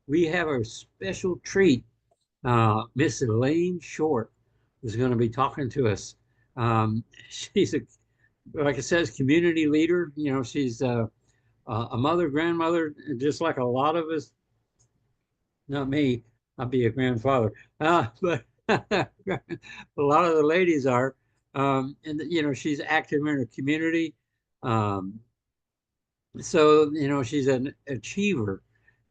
we have a special treat. Miss Elaine Short is going to be talking to us. She's like it says, community leader. You know, she's a mother, grandmother, just like a lot of us. Not me. I'll be a grandfather. But a lot of the ladies are. And, you know, she's active in her community. Um, so, you know, she's an achiever.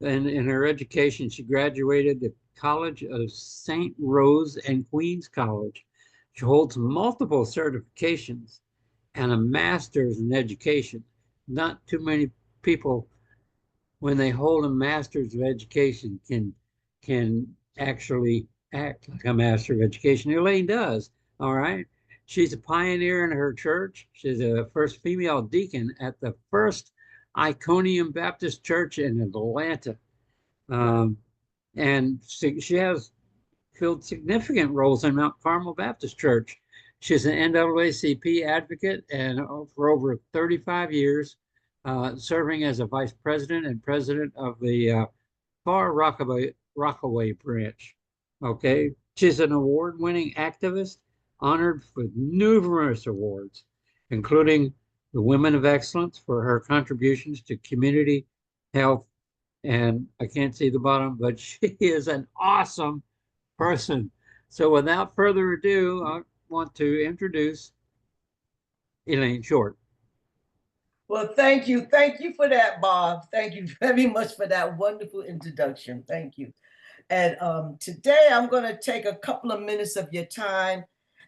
And in her education, she graduated the College of St. Rose and Queens College. She holds multiple certifications and a master's in education. Not too many people, when they hold a master's of education, can actually act like a master of education. Elaine does. All right. She's a pioneer in her church. She's the first female deacon at the First Iconium Baptist Church in Atlanta. Um, and she has filled significant roles in Mount Carmel Baptist Church. She's an NAACP advocate and for over 35 years, serving as a vice president and president of the Far Rockaway branch. Okay. She's an award winning activist, honored with numerous awards, including the Women of Excellence for her contributions to community health. And I can't see the bottom, but she is an awesome person. So without further ado, I want to introduce Elaine Short. Well, thank you. Thank you for that, Bob. Thank you very much for that wonderful introduction. Thank you. And today I'm going to take a couple of minutes of your time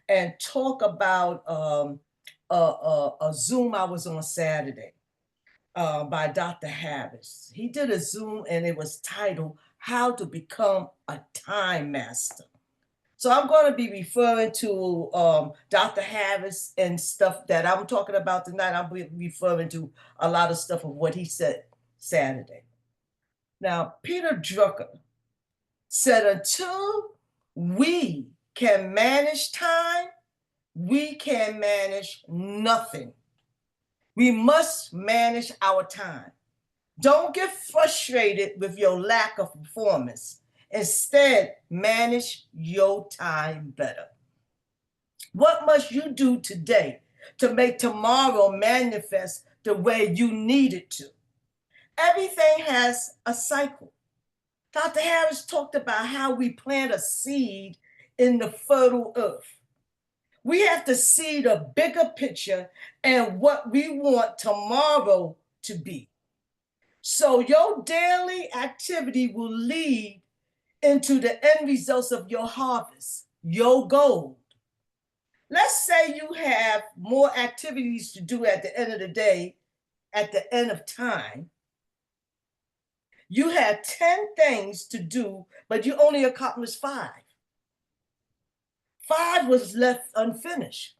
and talk about a Zoom I was on Saturday by Dr. Harris. He did a Zoom and it was titled, How to Become a Time Master. So I'm going to be referring to Dr. Harris and stuff that I'm talking about tonight. I'll be referring to a lot of stuff of what he said Saturday. Now, Peter Drucker said, until we can manage time, we can manage nothing. We must manage our time. Don't get frustrated with your lack of performance. Instead, manage your time better. What must you do today to make tomorrow manifest the way you need it to? Everything has a cycle. Dr. Harris talked about how we plant a seed in the fertile earth. We have to see the bigger picture and what we want tomorrow to be. So your daily activity will lead into the end results of your harvest, your gold. Let's say you have more activities to do at the end of the day, at the end of time. You had 10 things to do, but you only accomplished 5. 5 was left unfinished.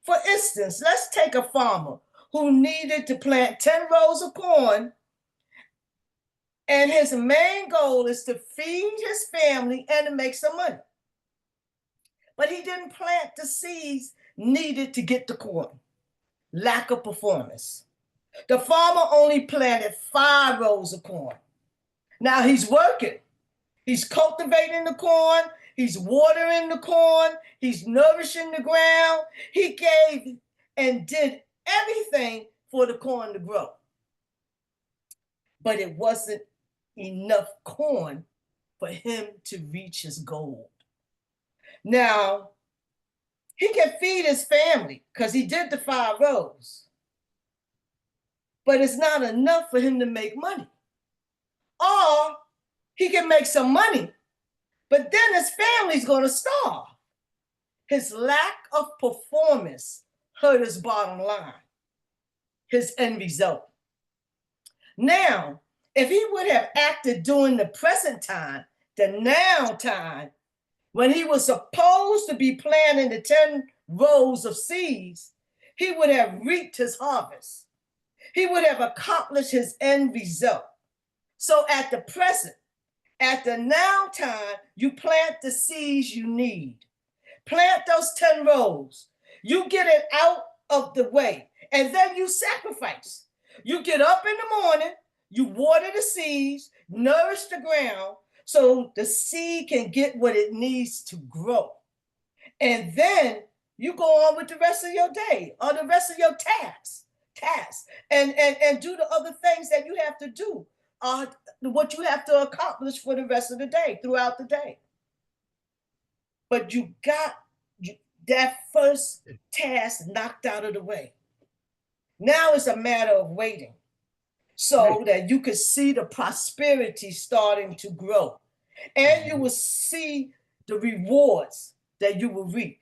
For instance, let's take a farmer who needed to plant 10 rows of corn, and his main goal is to feed his family and to make some money. But he didn't plant the seeds needed to get the corn. Lack of performance. The farmer only planted 5 rows of corn. Now he's working. He's cultivating the corn. He's watering the corn. He's nourishing the ground. He gave and did everything for the corn to grow. But it wasn't enough corn for him to reach his goal. Now, he can feed his family because he did the 5 rows. But it's not enough for him to make money. Or he can make some money, but then his family's going to starve. His lack of performance hurt his bottom line, his end result. Now, if he would have acted during the present time, the now time, when he was supposed to be planting the 10 rows of seeds, he would have reaped his harvest. He would have accomplished his end result. So at the present, at the now time, you plant the seeds you need. Plant those 10 rows. You get it out of the way, and then you sacrifice. You get up in the morning, you water the seeds, nourish the ground so the seed can get what it needs to grow. And then you go on with the rest of your day or the rest of your tasks and do the other things that you have to do, what you have to accomplish for the rest of the day, throughout the day. But you got that first task knocked out of the way. Now it's a matter of waiting so that you can see the prosperity starting to grow. And you will see the rewards that you will reap.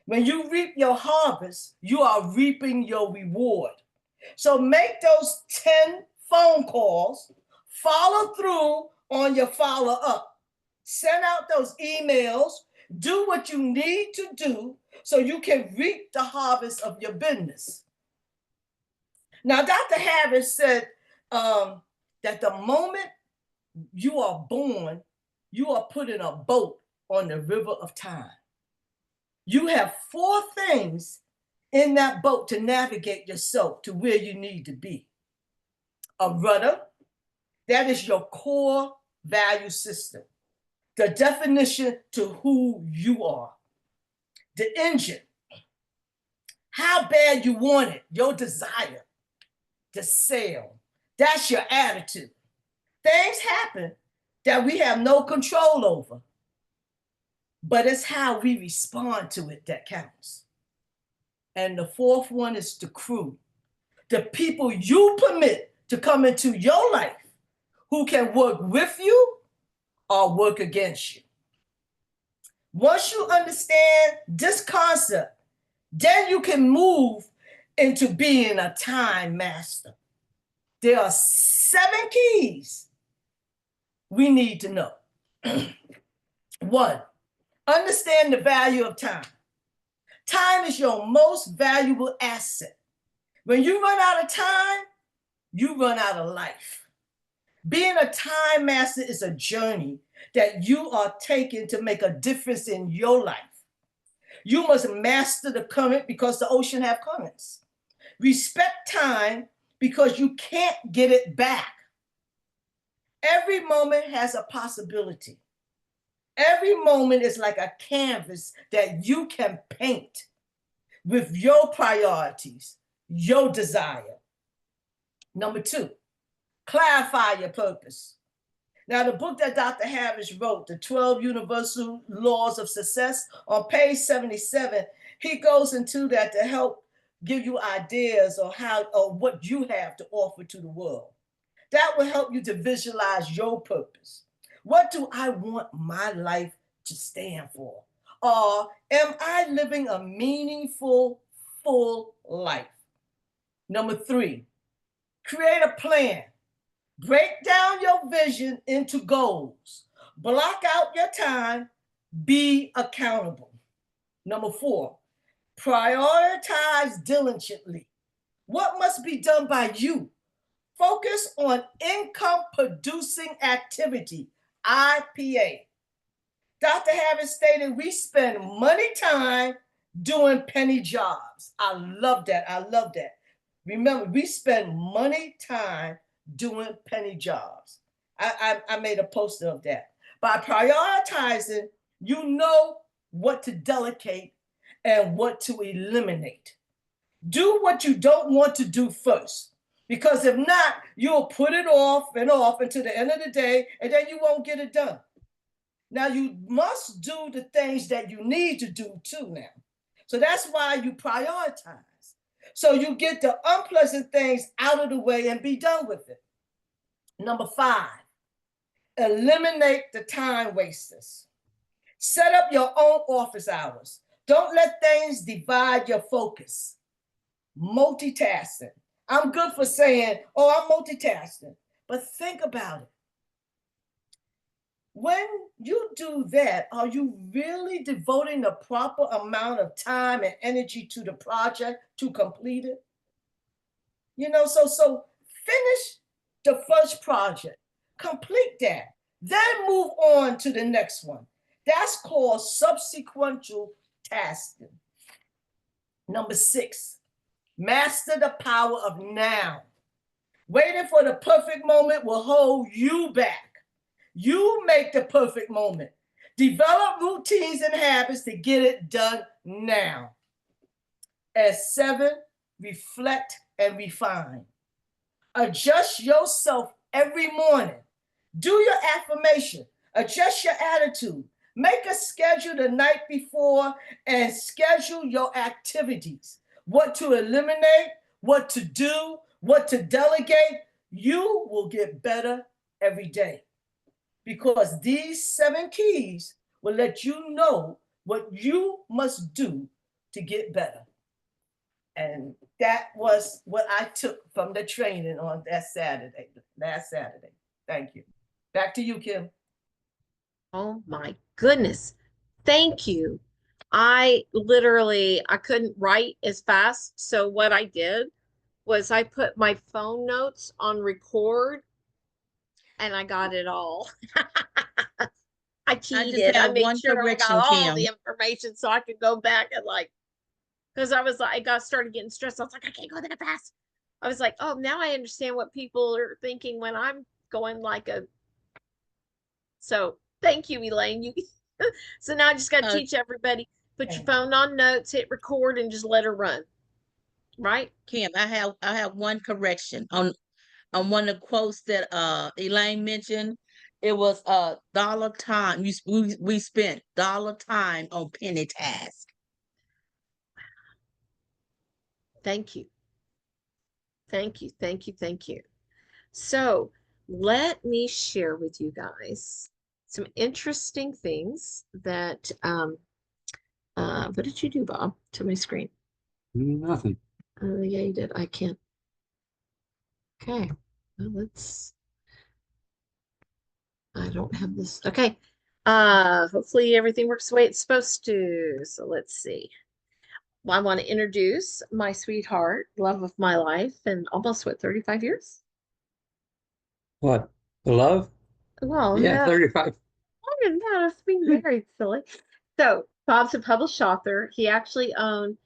When you reap your harvest, you are reaping your reward. So make those 10 phone calls, follow through on your follow up, send out those emails, do what you need to do so you can reap the harvest of your business. Now, Dr. Harris said that the moment you are born, you are put in a boat on the river of time. You have 4 things in that boat to navigate yourself to where you need to be. A rudder, that is your core value system, the definition to who you are. The engine, how bad you want it, your desire. The sail, that's your attitude. Things happen that we have no control over, but it's how we respond to it that counts. And the 4th one is the crew, the people you permit to come into your life who can work with you or work against you. Once you understand this concept, then you can move into being a time master. There are 7 keys we need to know. 1, understand the value of time. Time is your most valuable asset. When you run out of time, you run out of life. Being a time master is a journey that you are taking to make a difference in your life. You must master the current because the ocean have currents. Respect time because you can't get it back. Every moment has a possibility. Every moment is like a canvas that you can paint with your priorities, your desire. Number 2, clarify your purpose. Now, the book that Dr. Harris wrote, The 12 Universal Laws of Success, on page 77, he goes into that to help give you ideas on how or what you have to offer to the world. That will help you to visualize your purpose. What do I want my life to stand for? Or am I living a meaningful, full life? Number 3, create a plan. Break down your vision into goals. Block out your time. Be accountable. Number 4, prioritize diligently. What must be done by you? Focus on income producing activity, IPA. Dr. Harris stated we spend money time doing penny jobs. I love that. I love that. Remember, we spend money time doing penny jobs. I made a poster of that. By prioritizing, you know what to delegate and what to eliminate. Do what you don't want to do first, because if not, you'll put it off and off until the end of the day, and then you won't get it done. Now, you must do the things that you need to do too now. So that's why you prioritize. So you get the unpleasant things out of the way and be done with it. Number 5, eliminate the time wasters. Set up your own office hours. Don't let things divide your focus. Multitasking. I'm good for saying, oh, I'm multitasking, but think about it. When you do that, are you really devoting the proper amount of time and energy to the project to complete it? You know, so finish the first project, complete that, then move on to the next one. That's called subsequential tasking. Number 6, master the power of now. Waiting for the perfect moment will hold you back. You make the perfect moment. Develop routines and habits to get it done now. And 7, reflect and refine. Adjust yourself every morning. Do your affirmation. Adjust your attitude. Make a schedule the night before and schedule your activities. What to eliminate, what to do, what to delegate. You will get better every day because these 7 keys will let you know what you must do to get better. And that was what I took from the training on that Saturday, last Saturday. Thank you. Back to you, Kim. Oh my goodness. Thank you. I couldn't write as fast. So what I did was I put my phone notes on record and I got it all. I cheated. I have made one sure I correction, got all Kim. the information so I could go back and because I was like, I got started getting stressed. I was like, I can't go that fast. I was like, oh, now I understand what people are thinking when I'm going so thank you, Elaine. You so now I just got to teach everybody, put your phone on notes, hit record and just let her run. Right? Kim, I have one correction on one of the quotes that Elaine mentioned. It was dollar time. We spent dollar time on penny task. Thank you. Thank you. Thank you. Thank you. So let me share with you guys some interesting things that what did you do, Bob, to my screen? Nothing. Oh yeah, you did. I can't. Okay. Well, I don't have this. Okay. Hopefully everything works the way it's supposed to. So let's see. Well, I want to introduce my sweetheart, love of my life, and almost 35 years? What? The love? Well, Yeah, 35. Longer than that, I was being very silly. So Bob's a published author. He actually owned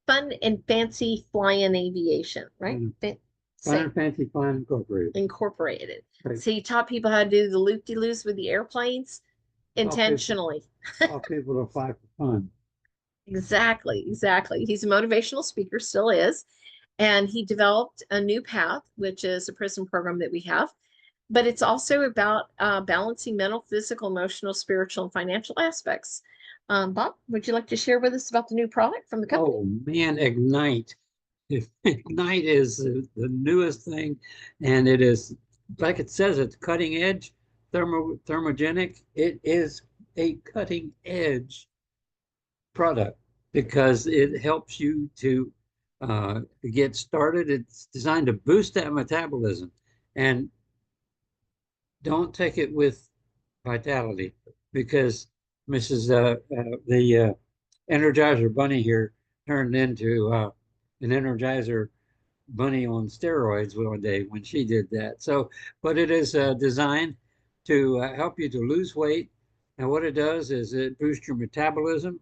Fun and Fancy Flying Aviation, right? Fun and Fancy Flying Incorporated. Right. So he taught people how to do the loop-de-loos with the airplanes intentionally. All people to fly for fun. Exactly, exactly. He's a motivational speaker, still is. And he developed a new path, which is a prison program that we have. But it's also about balancing mental, physical, emotional, spiritual, and financial aspects. Bob, would you like to share with us about the new product from the company? Oh man, Ignite. Ignite is the newest thing, and it is, like it says, it's cutting edge, thermogenic. It is a cutting edge product because it helps you to get started. It's designed to boost that metabolism, and don't take it with Vitality because the Energizer Bunny here turned into an Energizer Bunny on steroids one day when she did that. So, but it is designed to help you to lose weight. And what it does is it boosts your metabolism,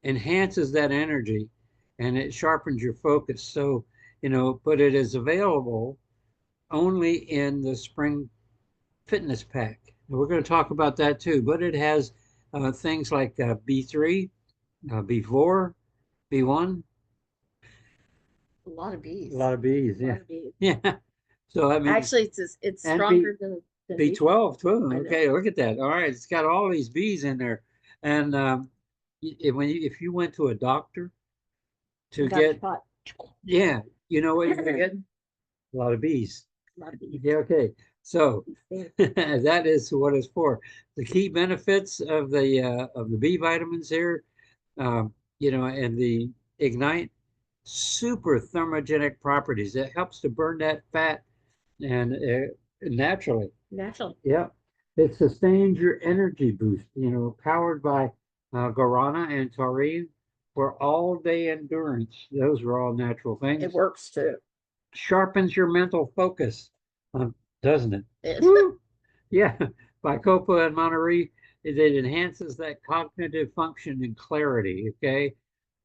enhances that energy, and it sharpens your focus. So, but it is available only in the Spring Fitness Pack. And we're going to talk about that too, but it has things like B3, B4, B1. A lot of bees. A lot of bees, A yeah. lot of bees. Yeah. So I mean, Actually, it's stronger than B12 too. Okay, look at that. All right, it's got all these bees in there, and if you went to a doctor to get, yeah, you know what you're gonna get? A lot of bees. A lot of bees. Yeah. Okay. So that is what it's for. The key benefits of the B vitamins here, and the Ignite, super thermogenic properties. It helps to burn that fat and naturally. Naturally. Yeah. It sustains your energy boost, powered by guarana and taurine for all day endurance. Those are all natural things. It works too. Sharpens your mental focus, doesn't it? Yeah. Bacopa and Monterey, it enhances that cognitive function and clarity. Okay.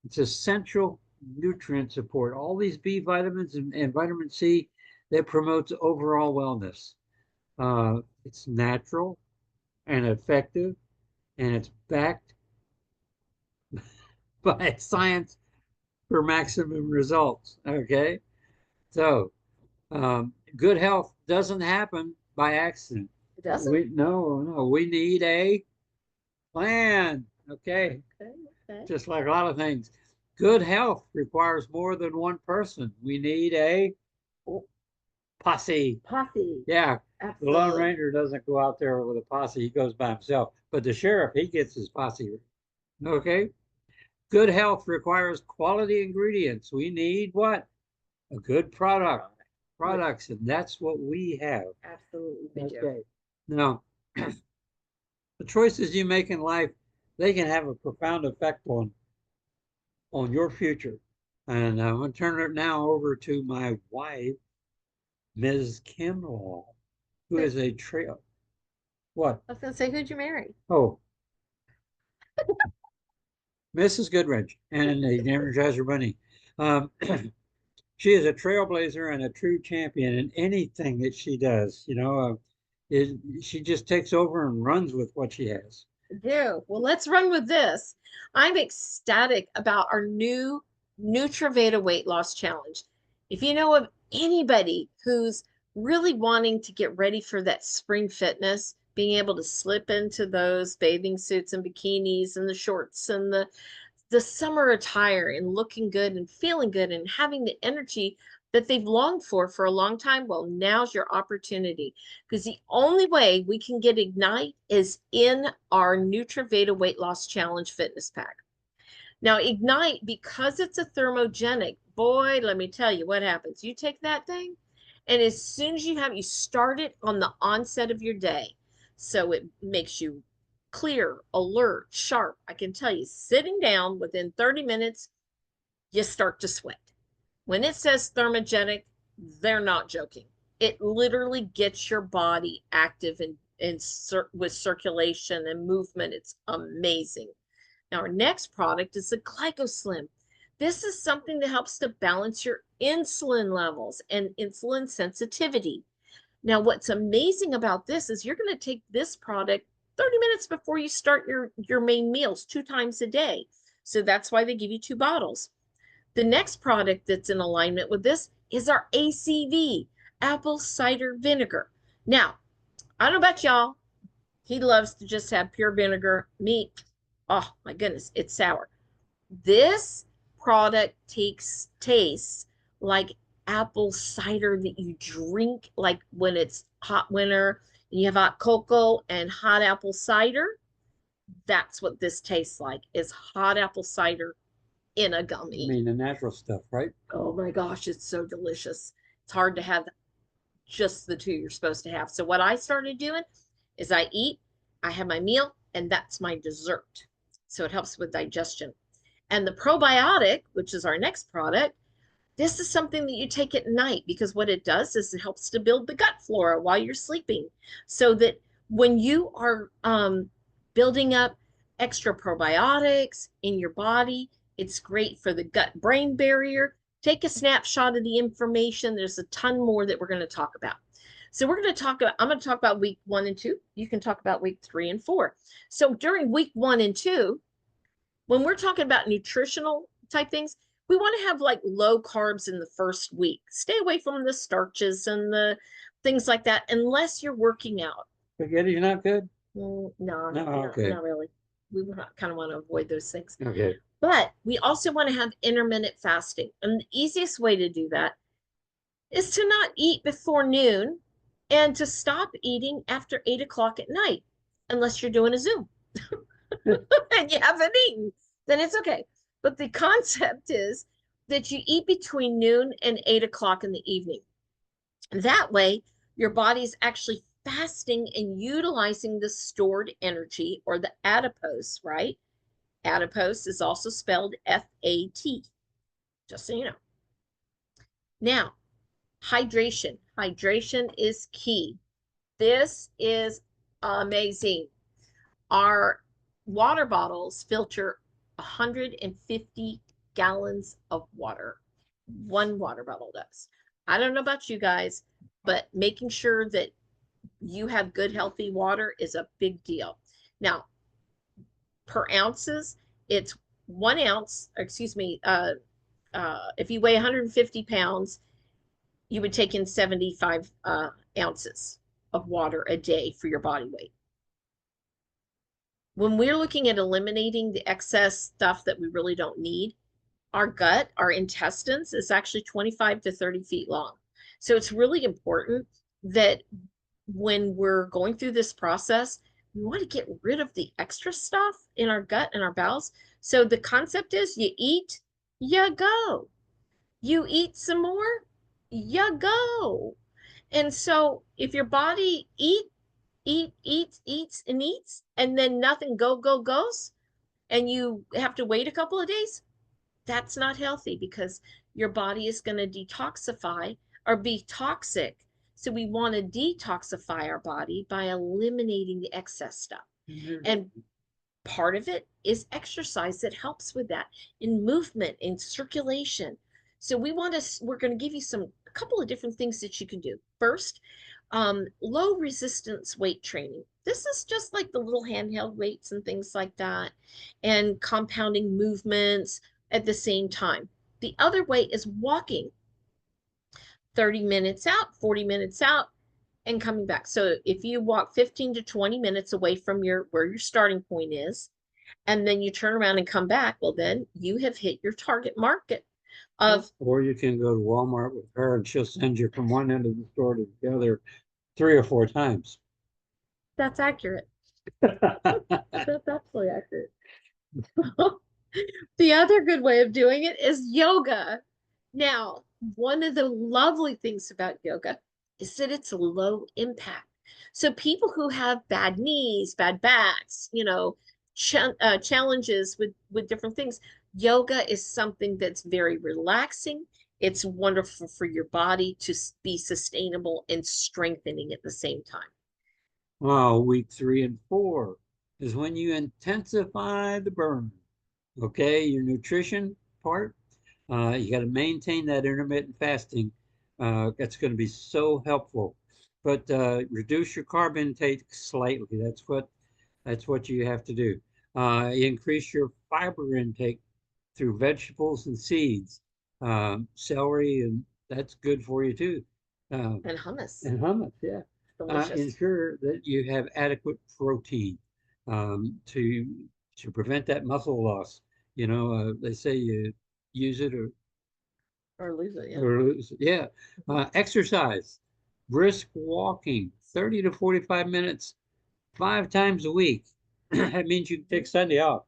It's essential nutrient support. All these B vitamins and vitamin C, that promotes overall wellness. It's natural and effective, and it's backed by science for maximum results. Okay. So, good health doesn't happen by accident. It doesn't? No, we need a plan. Okay. Okay. Just like a lot of things. Good health requires more than one person. We need a posse. Posse. Yeah. The Lone Absolutely. Ranger doesn't go out there with a posse, he goes by himself. But the sheriff, he gets his posse. Okay. Good health requires quality ingredients. We need what? A good products, and that's what we have. Absolutely. We do. Okay. Now, the choices you make in life, they can have a profound effect on your future. And I'm going to turn it now over to my wife, Ms. Kimball, who is a trail. What? I was going to say, who'd you marry? Oh, Mrs. Goodrich and the Energizer Bunny. She is a trailblazer and a true champion in anything that she does. She just takes over and runs with what she has. Do. Well, let's run with this. I'm ecstatic about our new NutraVeda weight loss challenge. If you know of anybody who's really wanting to get ready for that spring fitness, being able to slip into those bathing suits and bikinis and the shorts and the summer attire and looking good and feeling good and having the energy that they've longed for a long time, well, now's your opportunity, because the only way we can get Ignite is in our NutraVeda Weight Loss Challenge Fitness Pack. Now, Ignite, because it's a thermogenic, boy, let me tell you what happens. You take that thing, and as soon as you start it on the onset of your day. So it makes you clear, alert, sharp. I can tell you, sitting down within 30 minutes, you start to sweat. When it says thermogenic, they're not joking. It literally gets your body active with circulation and movement. It's amazing. Now, our next product is the GlycoSlim. This is something that helps to balance your insulin levels and insulin sensitivity. Now, what's amazing about this is you're going to take this product 30 minutes before you start your main meals 2 times a day. So that's why they give you 2 bottles. The next product that's in alignment with this is our ACV, apple cider vinegar. Now, I don't know about y'all. He loves to just have pure vinegar. Me, oh my goodness, it's sour. This product tastes like apple cider that you drink like when it's hot winter and you have hot cocoa and hot apple cider. That's what this tastes like, is hot apple cider in a gummy. I mean, the natural stuff, right? Oh my gosh, it's so delicious. It's hard to have just the 2 you're supposed to have. So what I started doing is I have my meal, and that's my dessert. So it helps with digestion. And the probiotic, which is our next product, this is something that you take at night, because what it does is it helps to build the gut flora while you're sleeping, so that when you are building up extra probiotics in your body, it's great for the gut-brain barrier. Take a snapshot of the information. There's a ton more that we're going to talk about. So I'm going to talk about week 1 and 2. You can talk about week 3 and 4. So during week 1 and 2, when we're talking about nutritional type things, we want to have like low carbs in the first week. Stay away from the starches and the things like that, unless you're working out. Spaghetti's not good? No, okay. not really. We kind of want to avoid those things. Okay. But we also want to have intermittent fasting. And the easiest way to do that is to not eat before noon and to stop eating after 8 o'clock at night, unless you're doing a Zoom and you haven't eaten, then it's okay. But the concept is that you eat between noon and 8 o'clock in the evening. That way, your body's actually fasting and utilizing the stored energy, or the adipose, right? Adipose is also spelled F-A-T, just so you know. Now, hydration. Hydration is key. This is amazing. Our water bottles filter 150 gallons of water. One water bottle does. I don't know about you guys, but making sure that you have good, healthy water is a big deal. Now, per ounces, it's 1 ounce, excuse me, if you weigh 150 pounds, you would take in 75 ounces of water a day for your body weight. When we're looking at eliminating the excess stuff that we really don't need, our gut, our intestines is actually 25 to 30 feet long. So it's really important that when we're going through this process, we want to get rid of the extra stuff in our gut and our bowels. So the concept is you eat, you go. You eat some more, you go. And so if your body eats, and then nothing goes, and you have to wait a couple of days, that's not healthy because your body is going to detoxify or be toxic. So we want to detoxify our body by eliminating the excess stuff. And part of it is exercise that helps with that, in movement, in circulation. So we're going to give you a couple of different things that you can do. First, low resistance weight training. This is just like the little handheld weights and things like that, and compounding movements at the same time. The other way is walking 30 minutes out, 40 minutes out, and coming back. So if you walk 15 to 20 minutes away from where your starting point is, and then you turn around and come back, well, then you have hit your target market of. Or you can go to Walmart with her and she'll send you from one end of the store to the other 3 or 4 times. That's accurate. That's absolutely accurate. The other good way of doing it is yoga. Now, one of the lovely things about yoga is that it's low impact. So people who have bad knees, bad backs, challenges with different things, yoga is something that's very relaxing. It's wonderful for your body to be sustainable and strengthening at the same time. Well, week 3 and 4 is when you intensify the burn. Okay, your nutrition part, you got to maintain that intermittent fasting. That's going to be so helpful. But reduce your carb intake slightly. That's what you have to do. Increase your fiber intake through vegetables and seeds, celery, and that's good for you too. And hummus. And hummus, yeah. Delicious. Ensure that you have adequate protein to prevent that muscle loss. They say you use it Or lose it, yeah. or lose it. Yeah. Exercise, brisk walking, 30 to 45 minutes, 5 times a week. That means you can take Sunday off.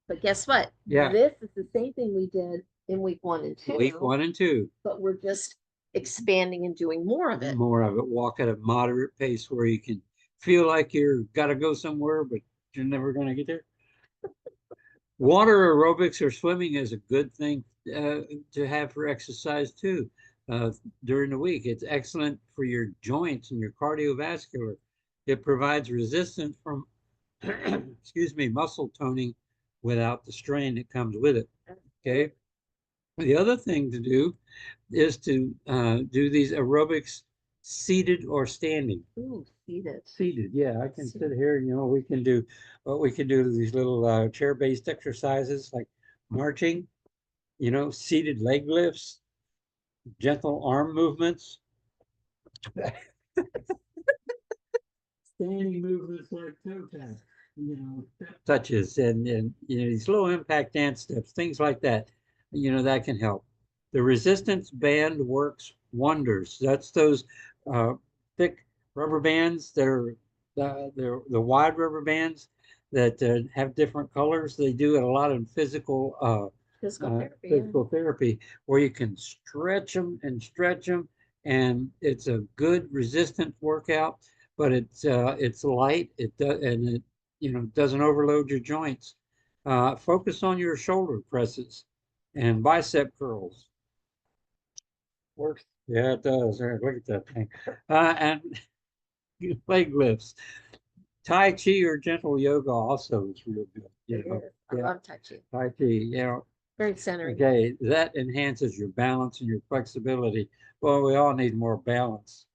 But guess what? Yeah. This is the same thing we did in week 1 and 2. Week 1 and 2. But we're just expanding and doing more of it. More of it. Walk at a moderate pace where you can feel like you're got to go somewhere, but you're never going to get there. Water aerobics or swimming is a good thing to have for exercise too during the week. It's excellent for your joints and your cardiovascular. It provides resistance from, excuse me, muscle toning without the strain that comes with it. Okay. The other thing to do is to do these aerobics seated or standing. Ooh, seated. Seated, yeah. I can sit here, we can do these little chair-based exercises like marching, seated leg lifts, gentle arm movements. Standing movements like toe taps, touches and these low impact dance steps, things like that. That can help. The resistance band works wonders. That's those thick rubber bands that are the wide rubber bands that have different colors. They do it a lot in physical therapy, where you can stretch them, and it's a good resistance workout. But it's light. It doesn't overload your joints. Focus on your shoulder presses and bicep curls. Works. Yeah, it does. Look at that thing. And leg lifts. Tai Chi or gentle yoga also is real good. I love Tai Chi. Tai Chi, Very centering. Okay, that enhances your balance and your flexibility. Well, we all need more balance.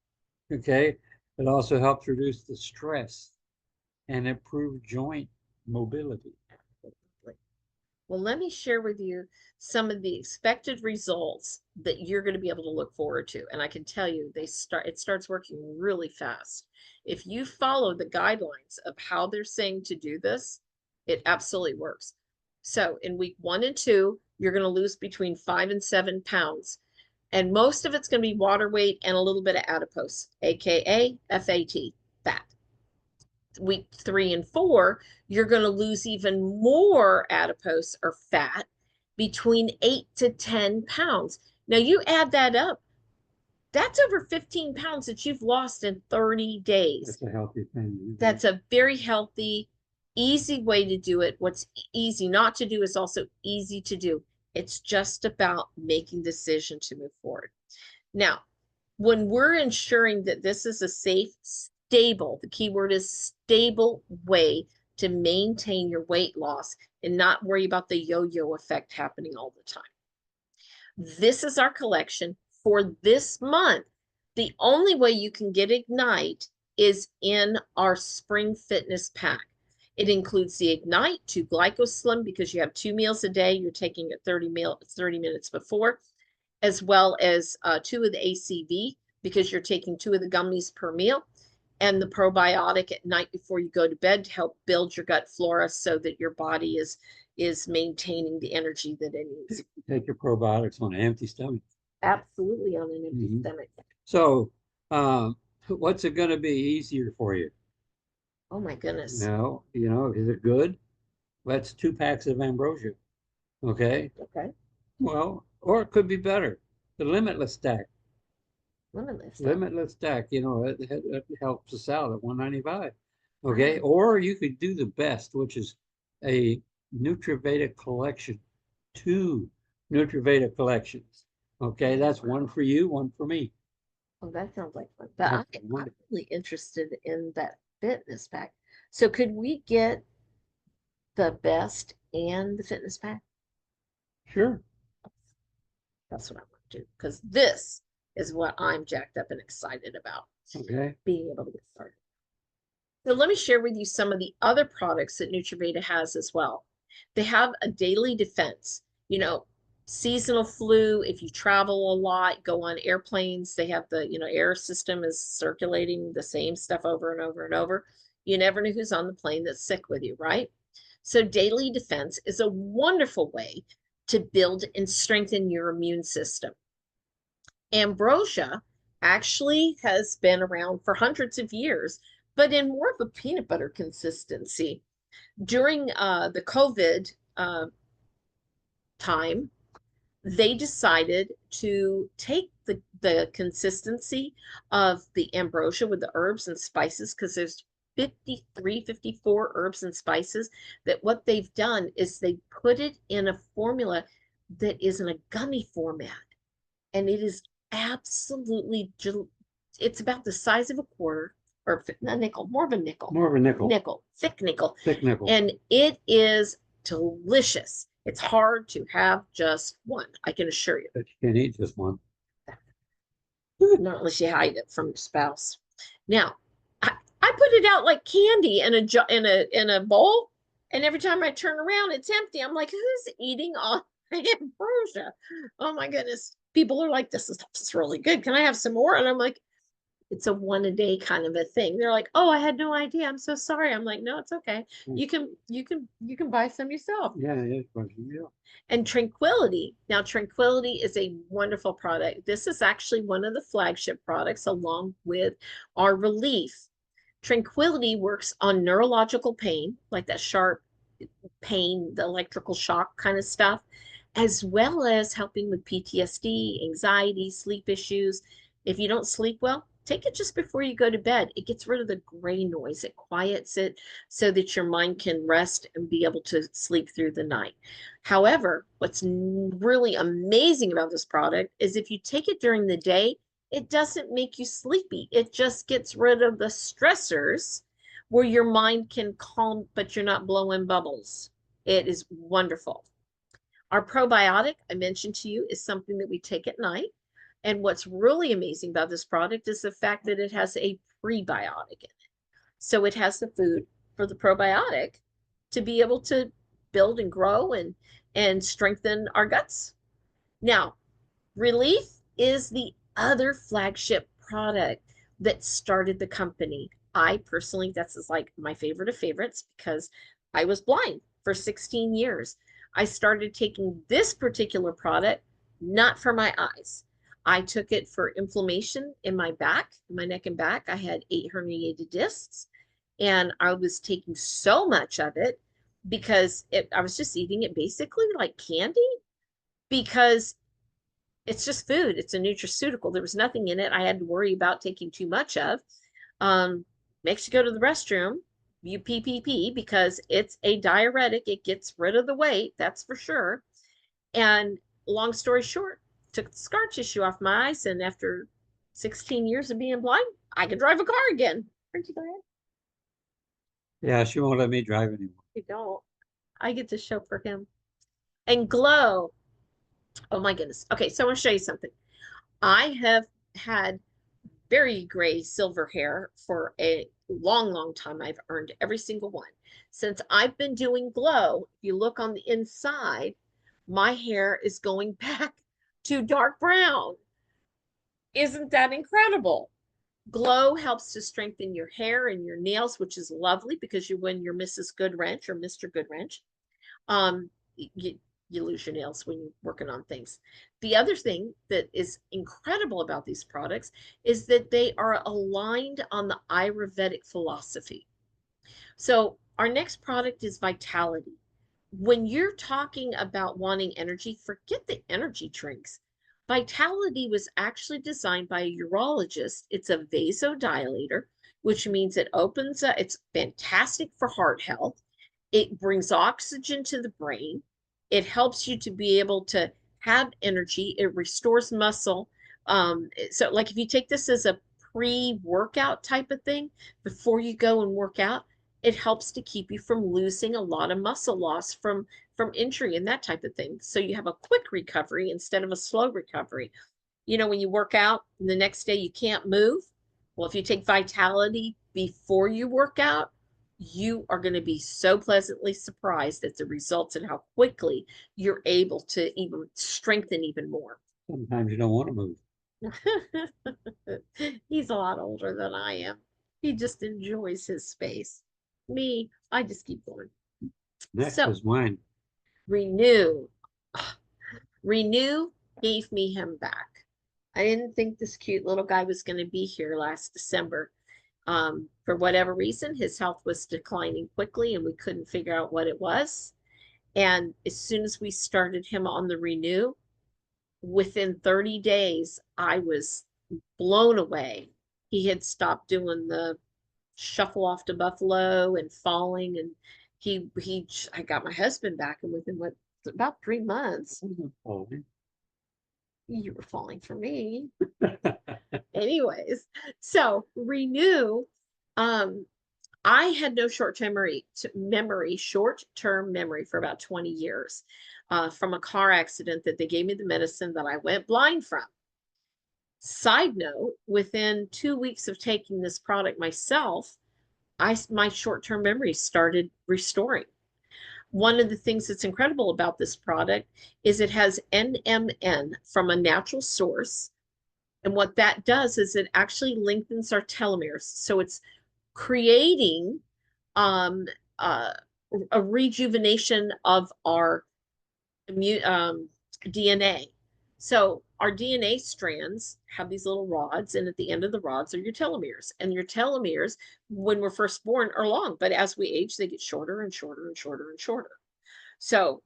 Okay, it also helps reduce the stress and improve joint mobility. Well, let me share with you some of the expected results that you're going to be able to look forward to. And I can tell you it starts working really fast. If you follow the guidelines of how they're saying to do this, it absolutely works. So in week 1 and 2, you're going to lose between 5 and 7 pounds. And most of it's going to be water weight and a little bit of adipose, aka FAT, fat. Week 3 and 4, you're going to lose even more adipose or fat, between 8 to 10 pounds. Now you add that up, that's over 15 pounds that you've lost in 30 days. That's a healthy thing. That's a very healthy, easy way to do it. What's easy not to do is also easy to do. It's just about making the decision to move forward. Now, when we're ensuring that this is a safe, stable, the key word is stable way to maintain your weight loss and not worry about the yo-yo effect happening all the time. This is our collection for this month. The only way you can get Ignite is in our spring fitness pack. It includes the Ignite, 2 GlycoSlim, because you have 2 meals a day. You're taking it 30 minutes before, as well as 2 of the ACV, because you're taking 2 of the gummies per meal, and the probiotic at night before you go to bed to help build your gut flora so that your body is maintaining the energy that it needs. Take your probiotics on an empty stomach. Absolutely, on an empty Mhm. stomach. So, what's it going to be easier for you? Oh my goodness. No, is it good? That's 2 packs of ambrosia. Okay. Okay. Well, or it could be better. The limitless stack. Limitless. Limitless stack, it helps us out at 195. Okay. Or you could do the best, which is a Nutraveda collection. 2 Nutraveda collections. Okay. That's one for you, one for me. Oh, that sounds like fun. But That's I'm wonderful. really interested in that fitness pack. So could we get the best and the fitness pack? Sure. That's what I want to do, because this is what I'm jacked up and excited about, Okay. being able to get started. So let me share with you some of the other products that Nutraveda has as well. They have a daily defense, seasonal flu. If you travel a lot, go on airplanes, they have the, air system is circulating the same stuff over and over and over. You never know who's on the plane that's sick with you, right? So daily defense is a wonderful way to build and strengthen your immune system. Ambrosia actually has been around for hundreds of years, but in more of a peanut butter consistency. During the COVID time, they decided to take the consistency of the ambrosia with the herbs and spices, because there's 53, 54 herbs and spices, that what they've done is they put it in a formula that is in a gummy format. And it is absolutely, it's about the size of a quarter, or a nickel, more of a nickel. More of a nickel. Nickel, thick nickel. Thick nickel. And it is delicious. It's hard to have just one, I can assure you. But you can't eat just one. Not unless you hide it from your spouse. Now, I put it out like candy in a bowl, and every time I turn around, it's empty. I'm like, who's eating all ambrosia? Oh my goodness. People are like, this is really good. Can I have some more? And I'm like, it's a 1 a day kind of a thing. They're like, oh, I had no idea. I'm so sorry. I'm like, no, it's okay. You can buy some yourself. Yeah, yeah. And Tranquility. Now, Tranquility is a wonderful product. This is actually one of the flagship products along with our Relief. Tranquility works on neurological pain, like that sharp pain, the electrical shock kind of stuff, as well as helping with PTSD, anxiety, sleep issues. If you don't sleep well, take it just before you go to bed. It gets rid of the gray noise. It quiets it so that your mind can rest and be able to sleep through the night. However, what's really amazing about this product is if you take it during the day, it doesn't make you sleepy. It just gets rid of the stressors where your mind can calm, but you're not blowing bubbles. It is wonderful. Our probiotic, I mentioned to you, is something that we take at night. And what's really amazing about this product is the fact that it has a prebiotic in it. So it has the food for the probiotic to be able to build and grow and strengthen our guts. Now, Relief is the other flagship product that started the company. I personally, that's like my favorite of favorites because I was blind for 16 years. I started taking this particular product not for my eyes. I took it for inflammation in my back, my neck and back. I had 8 herniated discs, and I was taking so much of it because I was just eating it basically like candy because it's just food. It's a nutraceutical. There was nothing in it I had to worry about taking too much of. Makes you go to the restroom, you pee because it's a diuretic. It gets rid of the weight, that's for sure. And long story short, took the scar tissue off my eyes, and after 16 years of being blind, I could drive a car again. Aren't you glad? Yeah, she won't let me drive anymore. You don't. I get to chauffeur him. And Glow. Oh my goodness. Okay, so I want to show you something. I have had very gray silver hair for a long time. I've earned every single one. Since I've been doing Glow, if you look on the inside, my hair is going back to dark brown. Isn't that incredible? Glow helps to strengthen your hair and your nails, which is lovely because when you're Mrs. Goodwrench or Mr. Goodwrench, you lose your nails when you're working on things. The other thing that is incredible about these products is that they are aligned on the Ayurvedic philosophy. So our next product is Vitality. When you're talking about wanting energy, forget the energy drinks. Vitality was actually designed by a urologist. It's a vasodilator, which means it opens up, it's fantastic for heart health. It brings oxygen to the brain. It helps you to be able to have energy. It restores muscle. So like if you take this as a pre-workout type of thing, before you go and work out, it helps to keep you from losing a lot of muscle loss from injury and that type of thing. So you have a quick recovery instead of a slow recovery. You know, when you work out and the next day you can't move, well, if you take Vitality before you work out, you are going to be so pleasantly surprised at the results and how quickly you're able to even strengthen even more. Sometimes you don't want to move. He's a lot older than I am. He just enjoys his space. Me, I just keep going. Next So- is wine. Renew. Renew gave me him back. I didn't think this cute little guy was going to be here last December. For whatever reason, his health was declining quickly and we couldn't figure out what it was. And as soon as we started him on the Renew, within 30 days, I was blown away. He had stopped doing the shuffle off to Buffalo and falling, and I got my husband back, and within about 3 months, you were falling for me. Anyways, so Renew, I had no short-term memory for about 20 years from a car accident that they gave me the medicine that I went blind from. Side note, within 2 weeks of taking this product myself, my short-term memory started restoring. One of the things that's incredible about this product is it has NMN from a natural source. And what that does is it actually lengthens our telomeres. So it's creating a rejuvenation of our DNA. So our DNA strands have these little rods, and at the end of the rods are your telomeres. And your telomeres, when we're first born, are long, but as we age, they get shorter and shorter and shorter and shorter. So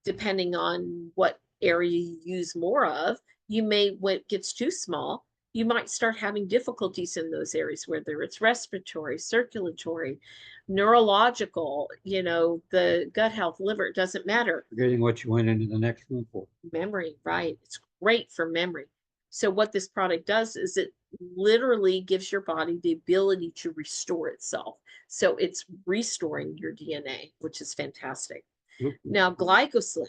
depending on what area you use more of, when it gets too small, you might start having difficulties in those areas, whether it's respiratory, circulatory, neurological, the gut health, liver, it doesn't matter. Forgetting what you went into the next room for. Memory, right? It's great for memory. So what this product does is it literally gives your body the ability to restore itself. So it's restoring your DNA, which is fantastic. Now, GlycoSlim.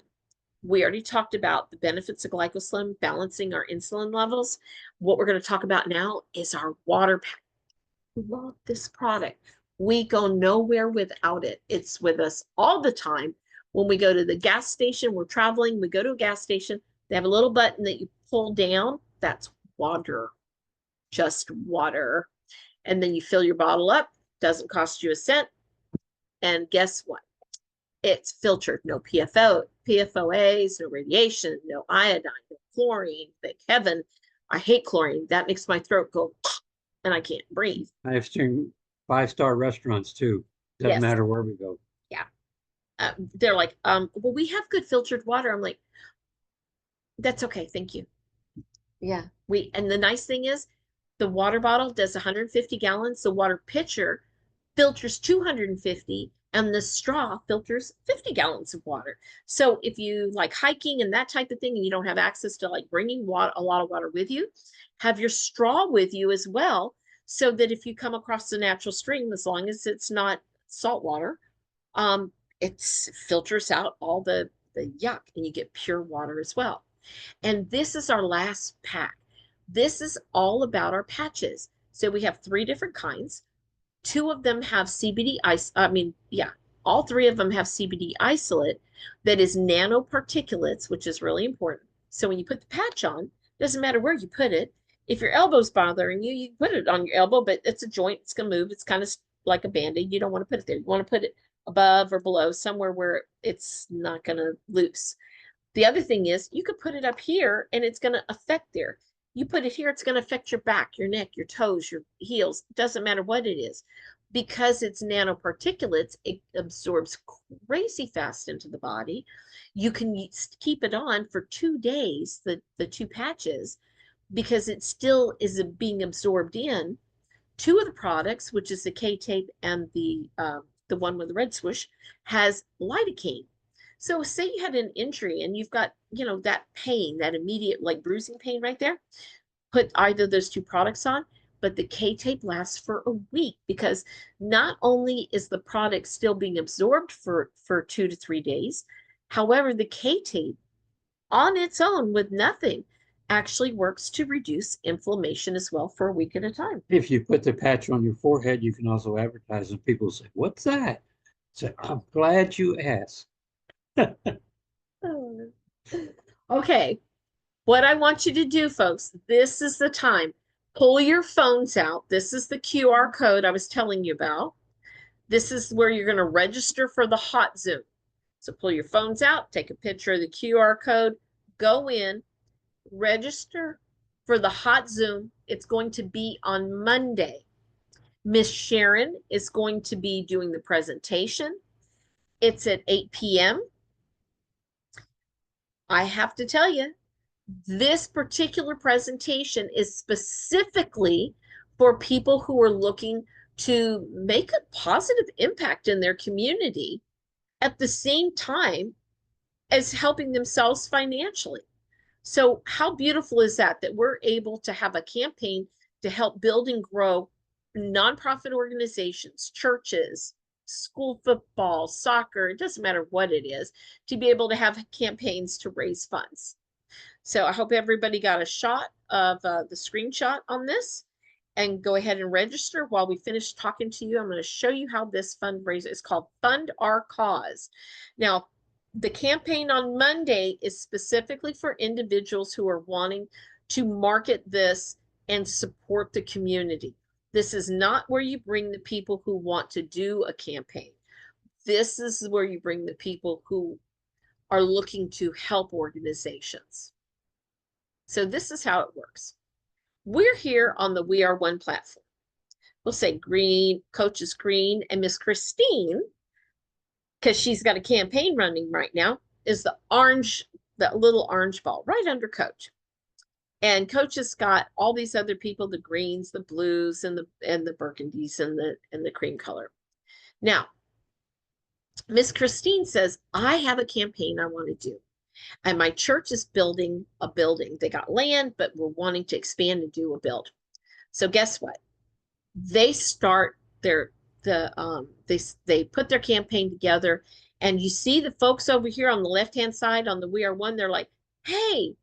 We already talked about the benefits of GlycoSlim, balancing our insulin levels. What we're going to talk about now is our water pack. Love this product. We go nowhere without it. It's with us all the time. When we go to the gas station, we're traveling, we go to a gas station, they have a little button that you pull down. That's water, just water. And then you fill your bottle up, doesn't cost you a cent. And guess what? It's filtered, no PFOAs, no radiation, no iodine, no chlorine. Thank heaven. I hate chlorine. That makes my throat go and I can't breathe. I've seen 5-star restaurants too. Doesn't Yes. matter where we go. They're like, well, we have good filtered water. I'm like, that's okay, thank you. Yeah, and the nice thing is the water bottle does 150 gallons. The water pitcher filters 250 and the straw filters 50 gallons of water. So if you like hiking and that type of thing, and you don't have access to like bringing a lot of water with you, have your straw with you as well. So that if you come across the natural stream, as long as it's not salt water, it filters out all the yuck and you get pure water as well. And this is our last pack. This is all about our patches. So we have 3 different kinds. 2 of them have CBD all 3 of them have CBD isolate that is nanoparticulates, which is really important. So when you put the patch on, doesn't matter where you put it. If your elbow's bothering you, you put it on your elbow, but it's a joint, it's gonna move. It's kind of like a Band-Aid. You don't want to put it there. You want to put it above or below, somewhere where it's not going to loose. The other thing is you could put it up here and it's going to affect there. You put it here, it's going to affect your back, your neck, your toes, your heels. Doesn't matter what it is. Because it's nanoparticulates, it absorbs crazy fast into the body. You can keep it on for 2 days, the 2 patches, because it still is being absorbed in. 2 of the products, which is the K-Tape and the one with the red swoosh, has lidocaine. So say you had an injury and you've got, that pain, that immediate like bruising pain right there, put either of those 2 products on, but the K-Tape lasts for a week because not only is the product still being absorbed for 2 to 3 days, however, the K-Tape on its own with nothing actually works to reduce inflammation as well for a week at a time. If you put the patch on your forehead, you can also advertise and people say, what's that? So I'm glad you asked. Okay, what I want you to do, folks, this is the time. Pull your phones out. This is the QR code I was telling you about. This is where you're going to register for the hot Zoom. So pull your phones out, take a picture of the QR code, go in, register for the hot Zoom. It's going to be on Monday. Miss Sharon is going to be doing the presentation. It's at 8 p.m. I have to tell you, this particular presentation is specifically for people who are looking to make a positive impact in their community at the same time as helping themselves financially. So how beautiful is that we're able to have a campaign to help build and grow nonprofit organizations, churches, school football, soccer, it doesn't matter what it is, to be able to have campaigns to raise funds. So I hope everybody got a shot of the screenshot on this, and go ahead and register. While we finish talking to you, I'm going to show you how this fundraiser is called Fund Our Cause. Now, the campaign on Monday is specifically for individuals who are wanting to market this and support the community. This is not where you bring the people who want to do a campaign. This is where you bring the people who are looking to help organizations. So this is how it works. We're here on the We Are One platform. We'll say Green, Coaches Green, and Miss Christine, because she's got a campaign running right now, is the orange, that little orange ball right under Coach. And Coach has got all these other people, the greens, the blues, and the burgundies, and the cream color. Now, Miss Christine says, I have a campaign I want to do. And my church is building a building. They got land, but we're wanting to expand and do a build. So guess what? They start their they put their campaign together, and you see the folks over here on the left-hand side on the We Are One, they're like, hey,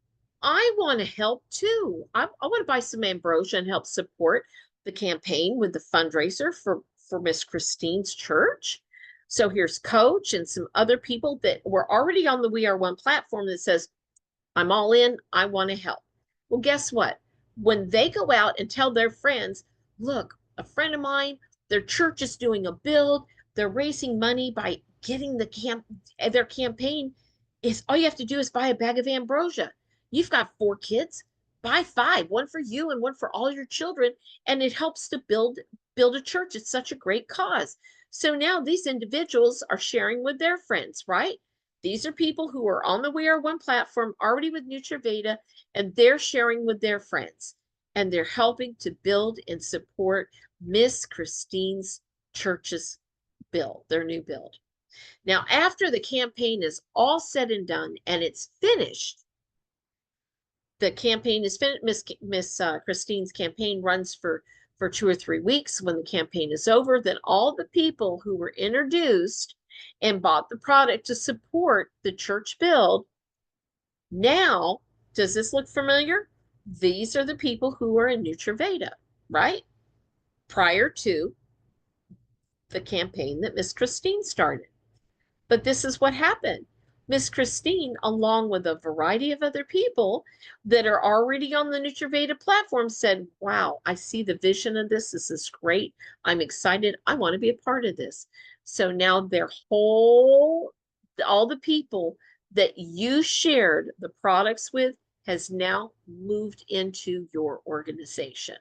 I want to help too. I want to buy some ambrosia and help support the campaign with the fundraiser for Miss Christine's church. So here's Coach and some other people that were already on the We Are One platform that says, I'm all in, I want to help. Well, guess what? When they go out and tell their friends, look, a friend of mine, their church is doing a build, they're raising money by getting their campaign is all you have to do is buy a bag of ambrosia. You've got 4 kids, buy 5, one for you and one for all your children, and it helps to build a church. It's such a great cause. So now these individuals are sharing with their friends, right? These are people who are on the We Are One platform already with NutraVeda, and they're sharing with their friends, and they're helping to build and support Miss Christine's church's build, their new build. Now, after the campaign is all said and done and it's finished, the campaign is finished. Miss Christine's campaign runs for 2 or 3 weeks. When the campaign is over, then all the people who were introduced and bought the product to support the church build. Now, does this look familiar? These are the people who are in NutraVeda, right? Prior to the campaign that Miss Christine started. But this is what happened. Miss Christine, along with a variety of other people that are already on the NutraVeda platform, said, wow, I see the vision of this. This is great. I'm excited. I want to be a part of this. So now all the people that you shared the products with has now moved into your organization.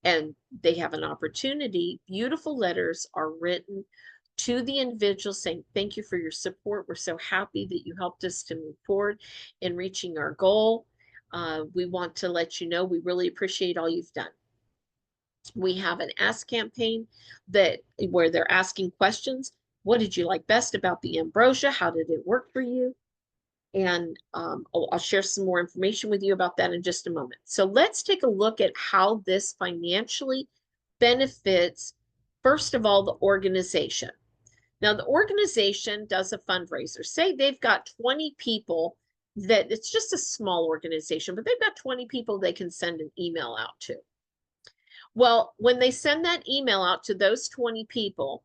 And they have an opportunity. Beautiful letters are written to the individual saying, thank you for your support. We're so happy that you helped us to move forward in reaching our goal. We want to let you know we really appreciate all you've done. We have an Ask campaign where they're asking questions. What did you like best about the ambrosia? How did it work for you? And I'll share some more information with you about that in just a moment. So let's take a look at how this financially benefits, first of all, the organization. Now, the organization does a fundraiser. Say they've got 20 people that it's just a small organization, but they've got 20 people they can send an email out to. Well, when they send that email out to those 20 people,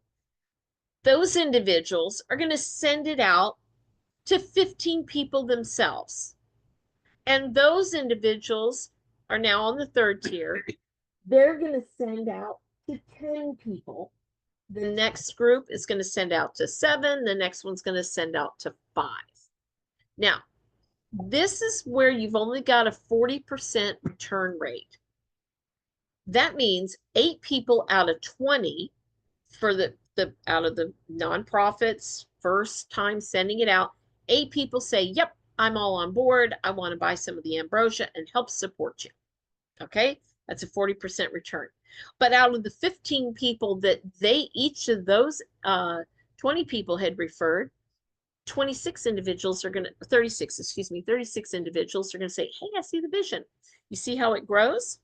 those individuals are going to send it out to 15 people themselves. And those individuals are now on the 3rd tier. They're going to send out to 10 people. The next group is going to send out to 7. The next one's going to send out to 5. Now, this is where you've only got a 40% return rate. That means 8 people out of 20 for out of the nonprofits, first time sending it out, 8 people say, yep, I'm all on board. I want to buy some of the ambrosia and help support you. Okay, that's a 40% return. But out of the 15 people that each of those 20 people had referred, 36 individuals are going to, 36 individuals are going to say, hey, I see the vision. You see how it grows?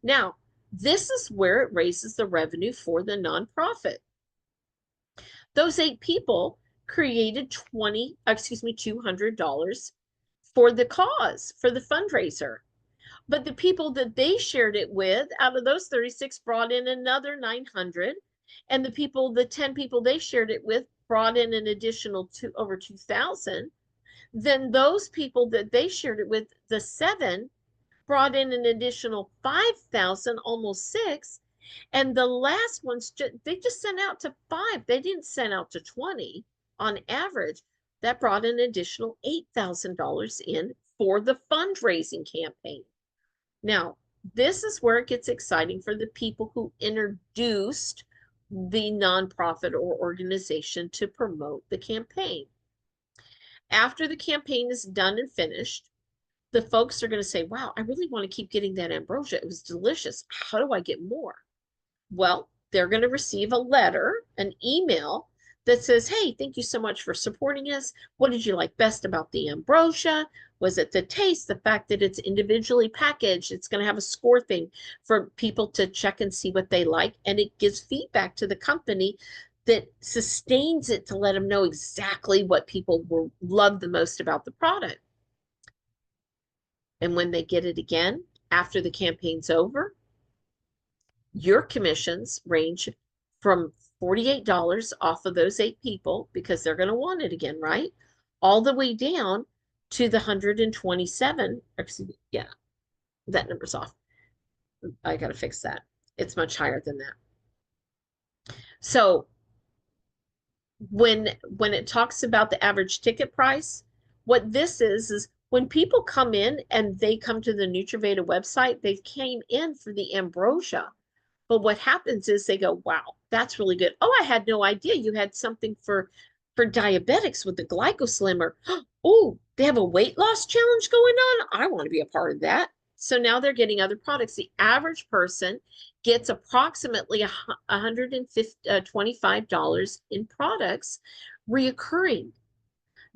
Now, this is where it raises the revenue for the nonprofit. Those 8 people created $200 for the cause, for the fundraiser. But the people that they shared it with, out of those 36, brought in another 900. And the 10 people they shared it with brought in an additional over 2,000. Then those people that they shared it with, the 7, brought in an additional 5,000, almost 6. And the last ones, they just sent out to 5. They didn't send out to 20 on average. That brought an additional $8,000 in for the fundraising campaign. Now, this is where it gets exciting for the people who introduced the nonprofit or organization to promote the campaign. After the campaign is done and finished, the folks are going to say, wow, I really want to keep getting that ambrosia. It was delicious. How do I get more? Well, they're going to receive a letter, an email that says, hey, thank you so much for supporting us. What did you like best about the ambrosia? Was it the taste, the fact that it's individually packaged? It's going to have a score thing for people to check and see what they like. And it gives feedback to the company that sustains it to let them know exactly what people will love the most about the product. And when they get it again, after the campaign's over, your commissions range from $48 off of those 8 people, because they're going to want it again, right? All the way down to the 127, excuse me, yeah, that number's off. I got to fix that. It's much higher than that. So when it talks about the average ticket price, what this is when people come in and they come to the NutraVeda website, they came in for the ambrosia. But what happens is they go, wow, that's really good. Oh, I had no idea you had something for diabetics with the GlycoSlim, or oh, they have a weight loss challenge going on. I want to be a part of that. So now they're getting other products. The average person gets approximately $125 in products reoccurring,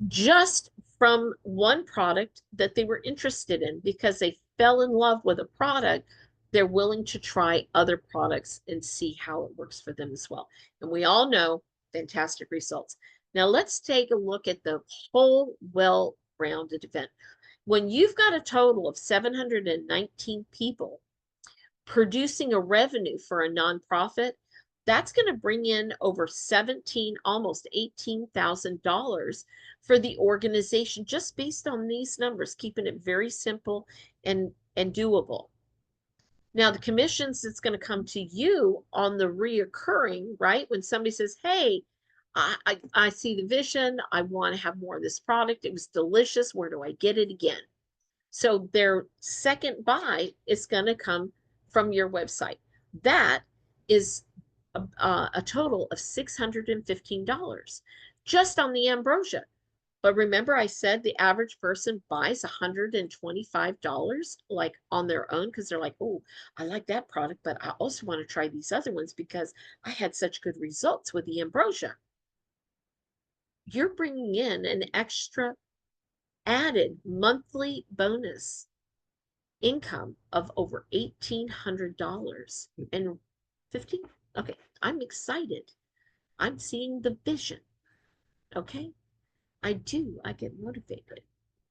just from one product that they were interested in, because they fell in love with a product. They're willing to try other products and see how it works for them as well. And we all know fantastic results. Now let's take a look at the whole well-rounded event. When you've got a total of 719 people producing a revenue for a nonprofit, that's going to bring in over almost $18,000 for the organization, just based on these numbers, keeping it very simple and doable. Now, the commissions that's going to come to you on the reoccurring, right? When somebody says, hey, I see the vision, I want to have more of this product, it was delicious, where do I get it again? So their second buy is going to come from your website. That is a total of $615 just on the ambrosia. But remember, I said the average person buys $125 like on their own, because they're like, oh, I like that product, but I also want to try these other ones because I had such good results with the ambrosia. You're bringing in an extra added monthly bonus income of over $1,800 and 15. Okay, I'm excited. I'm seeing the vision. Okay. I get motivated.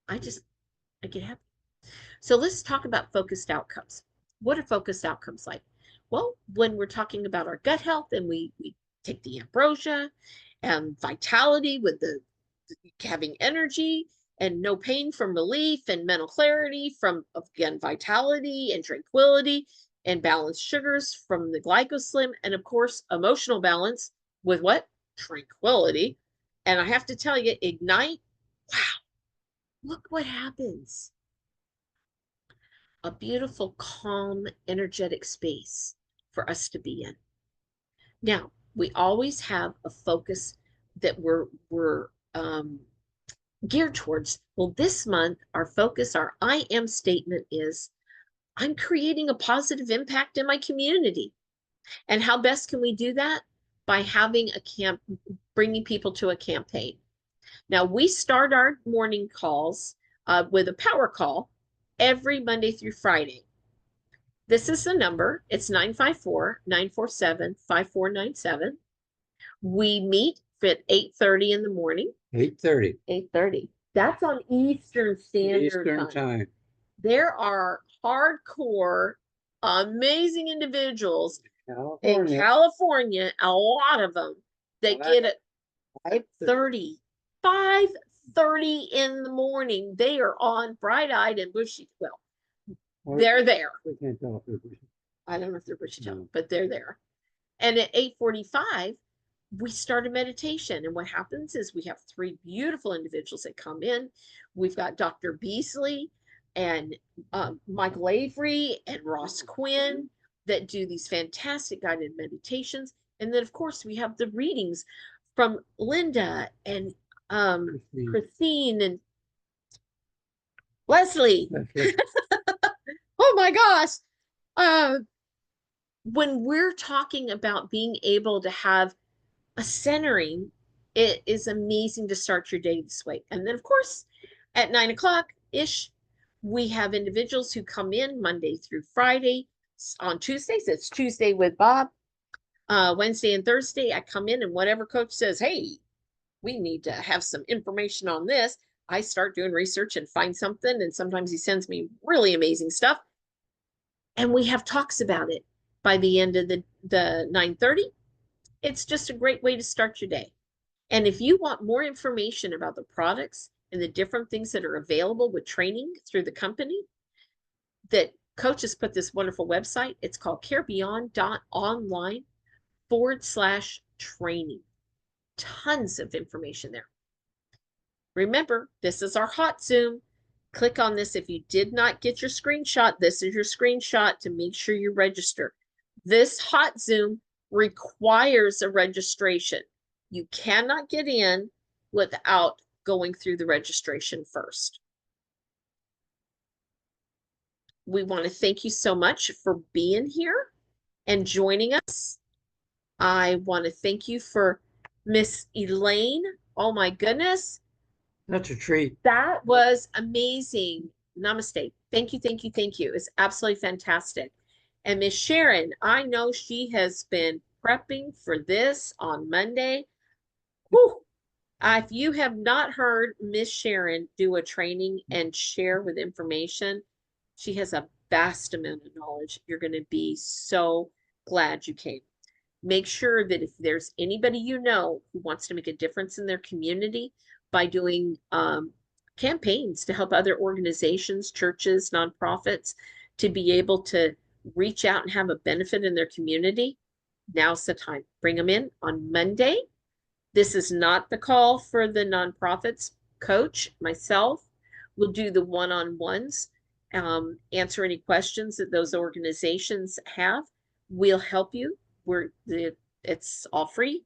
I get happy. So let's talk about focused outcomes. What are focused outcomes like? Well, when we're talking about our gut health and we take the ambrosia and vitality with the having energy and no pain from relief, and mental clarity from, again, vitality and tranquility, and balanced sugars from the GlycoSlim, and of course, emotional balance with what? Tranquility. And I have to tell you, Ignite, wow, look what happens. A beautiful, calm, energetic space for us to be in. Now, we always have a focus that we're geared towards. Well, this month, our focus, our I am statement is, I'm creating a positive impact in my community. And how best can we do that? By having bringing people to a campaign. Now, we start our morning calls with a power call every Monday through Friday. This is the number. It's 954-947-5497. We meet at 8:30 in the morning. 8:30. 8:30. That's on Eastern Standard Eastern Time. There are hardcore, amazing individuals in California, a lot of them, that get it 5:30. 5:30 in the morning. They are on, bright-eyed and bushy. Well, they're there. We can't tell if they're bushy. I don't know if they're bushy-tailed, No. but they're there. And at 8:45, we start a meditation. And what happens is we have 3 beautiful individuals that come in. We've got Dr. Beasley and Michael Avery and Ross Quinn that do these fantastic guided meditations. And then, of course, we have the readings from Linda and Christine and Leslie. Oh my gosh. When we're talking about being able to have a centering, it is amazing to start your day this way. And then, of course, at 9 o'clock, ish. We have individuals who come in Monday through Friday. On Tuesdays, it's Tuesday with Bob. Wednesday and Thursday, I come in and whatever coach says, hey, we need to have some information on this. I start doing research and find something. And sometimes he sends me really amazing stuff. And we have talks about it by the end of the 9:30. It's just a great way to start your day. And if you want more information about the products and the different things that are available with training through the company, that Coach has put this wonderful website. It's called carebeyond.online/training. Tons of information there. Remember, this is our hot Zoom. Click on this. If you did not get your screenshot, this is your screenshot to make sure you register. This hot Zoom requires a registration. You cannot get in without going through the registration first. We want to thank you so much for being here and joining us. I want to thank you for Miss Elaine. Oh my goodness. That's a treat. That was amazing. Namaste. Thank you, thank you, thank you. It's absolutely fantastic. And Miss Sharon, I know she has been prepping for this on Monday. Whew. If you have not heard Miss Sharon do a training and share with information, she has a vast amount of knowledge. You're going to be so glad you came. Make sure that if there's anybody you know who wants to make a difference in their community by doing campaigns to help other organizations, churches, nonprofits, to be able to reach out and have a benefit in their community, now's the time. Bring them in on Monday. This is not the call for the nonprofits. Coach, myself, will do the one-on-ones, answer any questions that those organizations have. We'll help you. It's all free.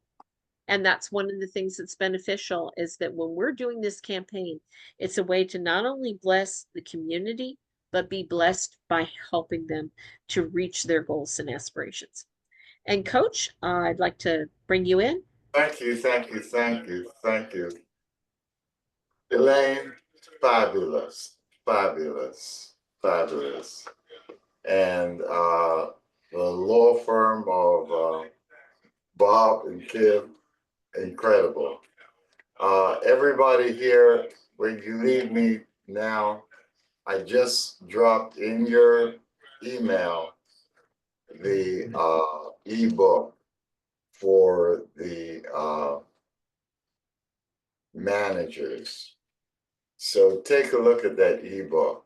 And that's one of the things that's beneficial is that when we're doing this campaign, it's a way to not only bless the community, but be blessed by helping them to reach their goals and aspirations. And Coach, I'd like to bring you in. Thank you, thank you, thank you, thank you. Elaine, fabulous, fabulous, fabulous. And the law firm of Bob and Kim, incredible. Everybody here, when you leave me now, I just dropped in your email the ebook for the managers. So take a look at that ebook.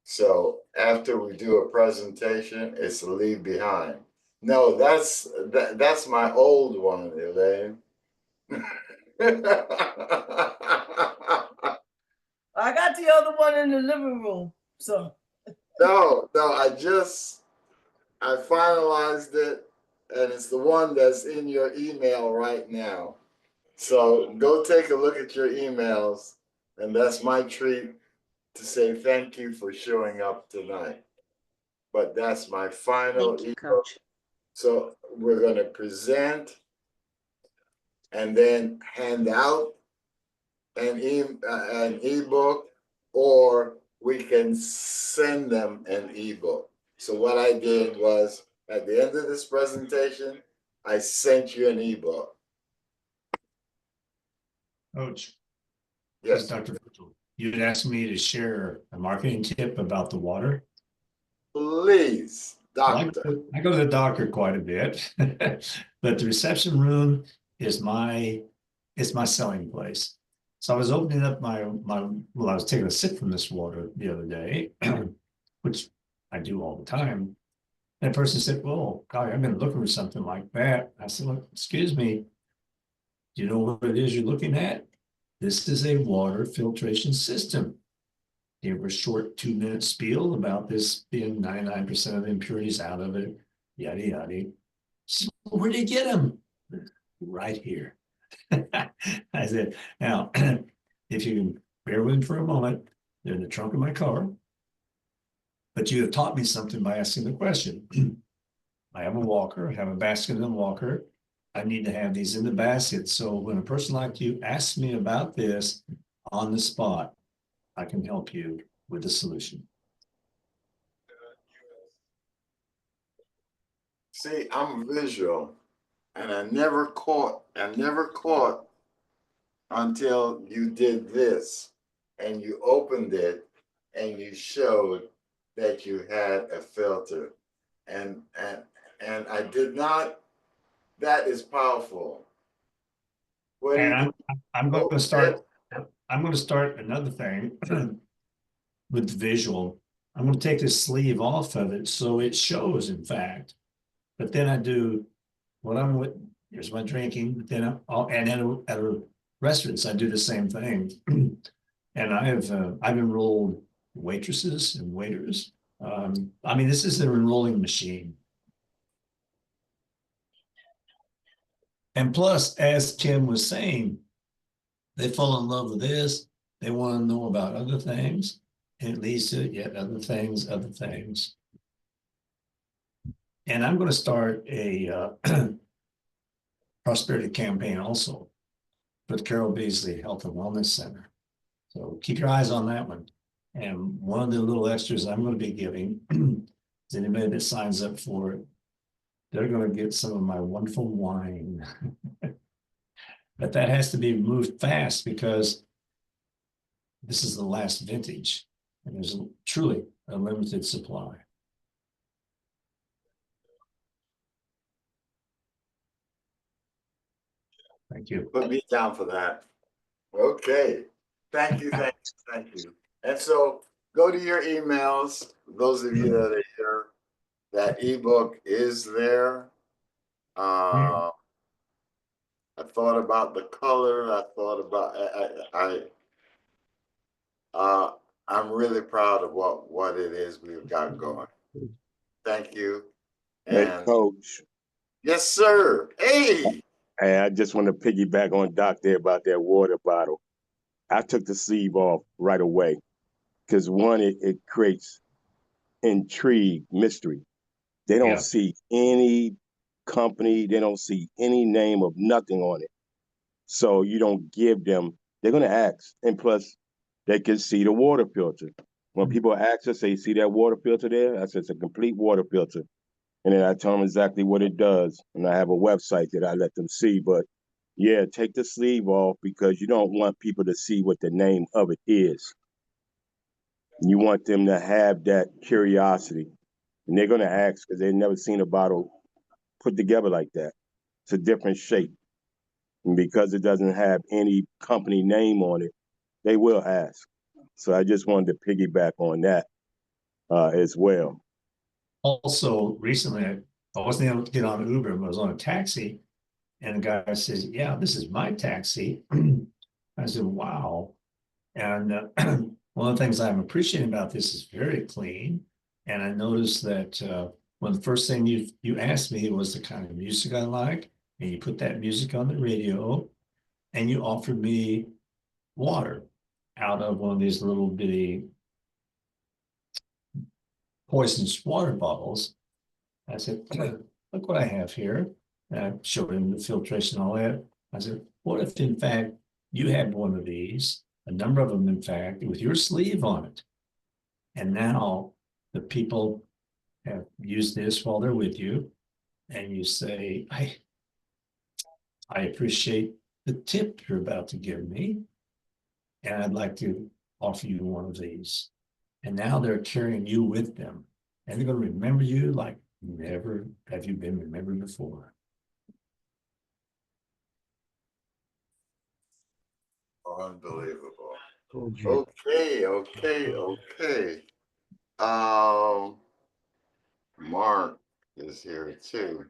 So after we do a presentation, it's a leave behind. No, that's my old one, Elaine. I got the other one in the living room, so. No, I finalized it, and it's the one that's in your email right now. So go take a look at your emails, and that's my treat to say thank you for showing up tonight. But that's my final Thank you, ebook. Coach. So we're going to present and then hand out an ebook, or we can send them an ebook. So what I did was, at the end of this presentation, I sent you an ebook. Coach, Yes, Dr. Virgil, you had asked me to share a marketing tip about the water. please, Well, doctor. I go to the doctor quite a bit, but the reception room is my selling place. So I was opening up I was taking a sip from this water the other day, which I do all the time. And a person said, "Well, golly, I've been looking for something like that." I said, "Look, excuse me, do you know what it is you're looking at? This is a water filtration system." Gave her a short 2-minute spiel about this being 99% of the impurities out of it, yada, yada. So where did you get them? Right here. I said, now, if you can bear with me for a moment, they're in the trunk of my car. But you have taught me something by asking the question. I have a walker, I have a basket and a walker. I need to have these in the basket. So when a person like you asks me about this on the spot, I can help you with the solution. See, I'm visual, and I never caught until you did this, and you opened it, and you showed that you had a filter, and I did not. That is powerful. What do And you? I'm going to start. I'm going to start another thing with the visual. I'm going to take this sleeve off of it so it shows, in fact. But then I do what I'm with. Here's my drinking. But then and at a restaurants, I do the same thing. And I've enrolled waitresses and waiters. I mean, this is an enrolling machine. And plus, as Kim was saying, they fall in love with this. They want to know about other things. And it leads to yet other things. And I'm going to start a prosperity campaign also for the Carol Beasley Health and Wellness Center. So keep your eyes on that one. And one of the little extras I'm going to be giving is anybody that signs up for it, they're going to get some of my wonderful wine. But that has to be moved fast because this is the last vintage and there's truly a limited supply. Thank you. Put me down for that. Okay. Thank you. And so go to your emails. Those of you that are here, that ebook is there. I thought about the color. I thought about I'm really proud of what it is we've got going. Thank you. Hey, And Coach. yes, sir. Hey. Hey, I just want to piggyback on Doc there about that water bottle. I took the sleeve off right away because one, it creates intrigue, mystery. They don't see any company, they don't see any name of nothing on it. So you don't give them, they're going to ask. And plus, they can see the water filter. When people ask us, they see that water filter there, I said it's a complete water filter. And then I tell them exactly what it does. And I have a website that I let them see. But yeah, take the sleeve off because you don't want people to see what the name of it is. You want them to have that curiosity. And they're going to ask because they've never seen a bottle put together like that. It's a different shape. And because it doesn't have any company name on it, they will ask. So I just wanted to piggyback on that as well. Also, recently, I wasn't able to get on Uber, but I was on a taxi. And the guy says, yeah, this is my taxi. I said, wow. And one of the things I'm appreciating about this is very clean. And I noticed that when the first thing you asked me was the kind of music I like, and you put that music on the radio, and you offered me water out of one of these little bitty poisonous water bottles. I said, look what I have here. And I showed him the filtration and all that. I said, what if in fact you had one of these, a number of them in fact, with your sleeve on it? And now the people have used this while they're with you. And you say, I appreciate the tip you're about to give me. And I'd like to offer you one of these. And now they're carrying you with them. And they're going to remember you like never have you been remembered before. Unbelievable. Told you. Okay. Mark is here too.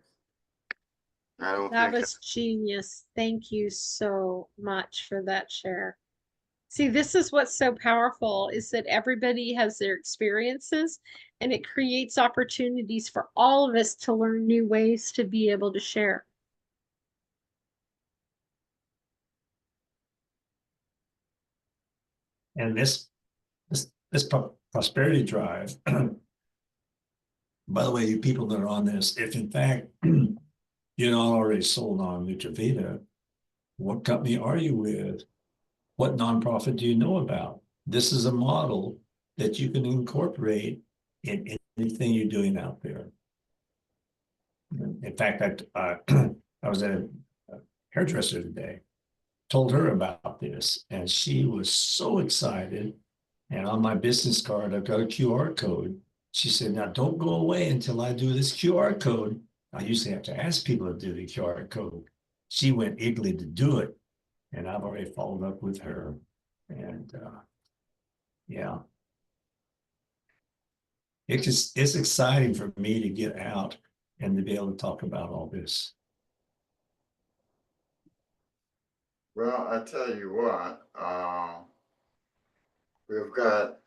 That was genius. Thank you so much for that share. See, this is what's so powerful is that everybody has their experiences and it creates opportunities for all of us to learn new ways to be able to share. And this prosperity drive, by the way, you people that are on this, if in fact you're not already sold on NutraVita, what company are you with? What nonprofit do you know about? this is a model that you can incorporate in anything you're doing out there. In fact, I was at a hairdresser today, told her about this, and she was so excited. And on my business card, I've got a QR code. She said, now don't go away until I do this QR code. I usually have to ask people to do the QR code. She went eagerly to do it, and I've already followed up with her. And yeah, it's exciting for me to get out and to be able to talk about all this. Well, I tell you what, we've got,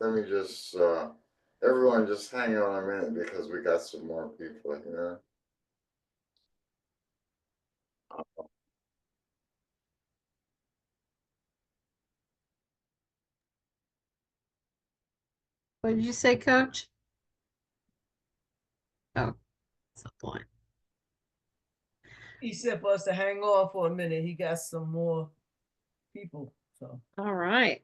let me just, everyone just hang on a minute because we got some more people here. What did you say, Coach? Oh, someone. He said for us to hang on for a minute. He got some more people, so. All right.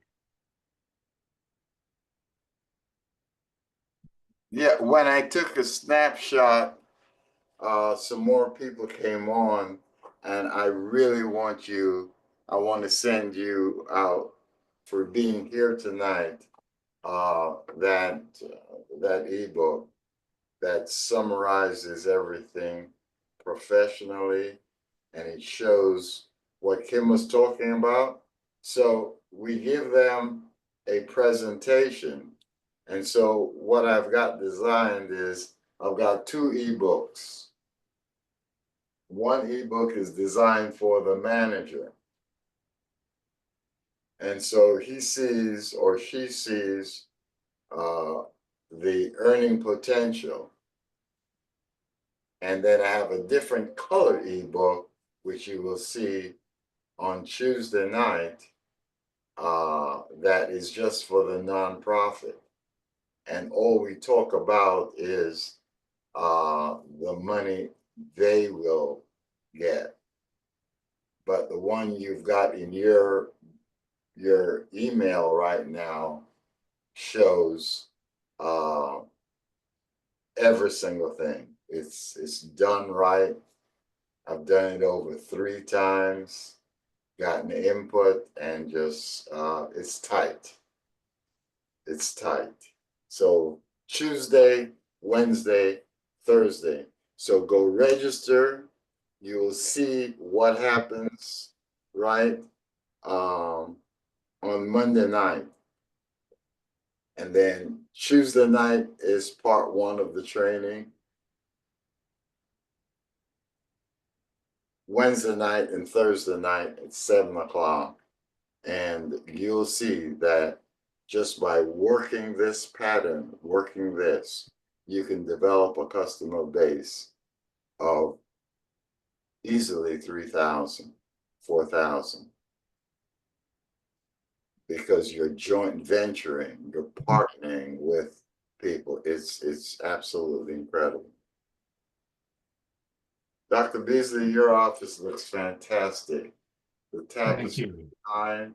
Yeah, when I took a snapshot, some more people came on, and I really want you, I want to send you out for being here tonight. That ebook that summarizes everything professionally, and it shows what Kim was talking about. So we give them a presentation. And so what I've got designed is I've got 2 ebooks. One ebook is designed for the manager. And so he sees or she sees the earning potential. And then I have a different color ebook, which you will see on Tuesday night, that is just for the nonprofit. And all we talk about is the money they will get. But the one you've got in your email right now shows every single thing. It's done right. I've done it over 3 times, gotten input, and just it's tight. It's tight. So Tuesday, Wednesday, Thursday. So go register. You will see what happens, right? On Monday night. And then Tuesday night is part 1 of the training. Wednesday night and Thursday night at 7 o'clock. And you'll see that just by working this pattern, working this, you can develop a customer base of easily 3,000, 4,000. Because you're joint venturing, you're partnering with people. It's absolutely incredible. Dr. Beasley, your office looks fantastic. The tapestry, the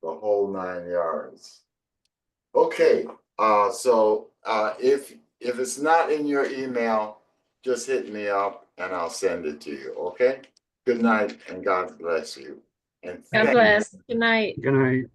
whole 9 yards. Okay, so if it's not in your email, just hit me up and I'll send it to you, okay? Good night and God bless you. And God bless. Good night. Good night.